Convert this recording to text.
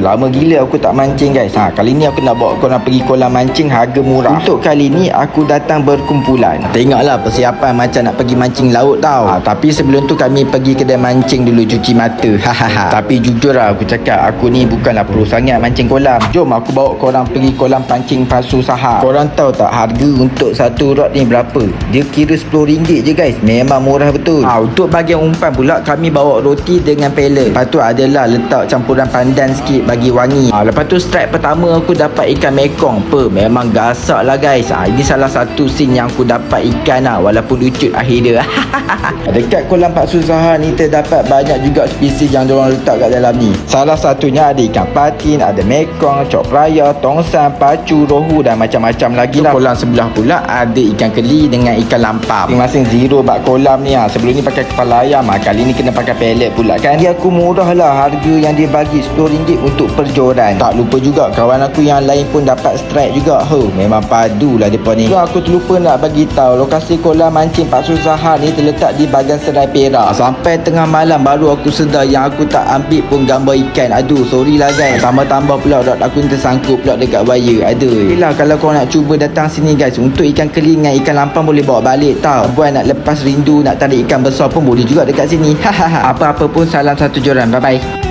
Lama gila aku tak mancing guys. Kali ni aku nak bawa korang pergi kolam mancing harga murah. Untuk kali ni aku datang berkumpulan. Tengoklah persiapan macam nak pergi mancing laut tau. Tapi sebelum tu kami pergi kedai mancing dulu cuci mata. Tapi jujur lah aku cakap, aku ni bukanlah pro sangat mancing kolam. Jom aku bawa korang pergi kolam pancing Pasu Sahar. Korang tahu tak harga untuk satu rod ni berapa? Dia kira RM10 je guys. Memang murah betul. Untuk bahagian umpan pula kami bawa roti dengan pellet. Lepas tu adalah letak campuran pandan sikit bagi wangi. Lepas tu strike pertama aku dapat ikan mekong. Memang gasak lah guys. Ini salah satu scene yang aku dapat ikan lah, walaupun lucut akhir dia. Dekat kolam Pasu Sahar ni terdapat banyak juga spesies yang diorang letak kat dalam ni. Salah satunya ada ikan patin, ada mekong, cok raya, tongsan, pacu, rohu dan macam-macam lagi lah. Kolam sebelah pula ada ikan keli dengan ikan lampam. Masing-masing zero bak kolam ni. Sebelum ni pakai kepala ayam, kali ni kena pakai pellet pula kan. Dia aku murah lah harga yang dia bagi, RM10 untuk perjoran. Tak lupa juga kawan aku yang lain pun dapat strike juga. Memang padu lah depa ni. Aku terlupa nak bagi tahu lokasi kolam mancing Pasu Sahar ni terletak di bahagian Serai Perak. Sampai tengah malam baru aku sedar yang aku tak ambil pun gambar ikan. Aduh, sorry lah guys. Tambah-tambah pula rod aku ni tersangkut pula dekat wire. Aduh. Yelah, kalau kau nak cuba datang sini guys, untuk ikan keli dengan ikan lampam boleh bawa balik tau. Buat nak lepas rindu nak tarik ikan besar pun boleh juga dekat sini. Apa-apa pun salam satu joran. Bye bye.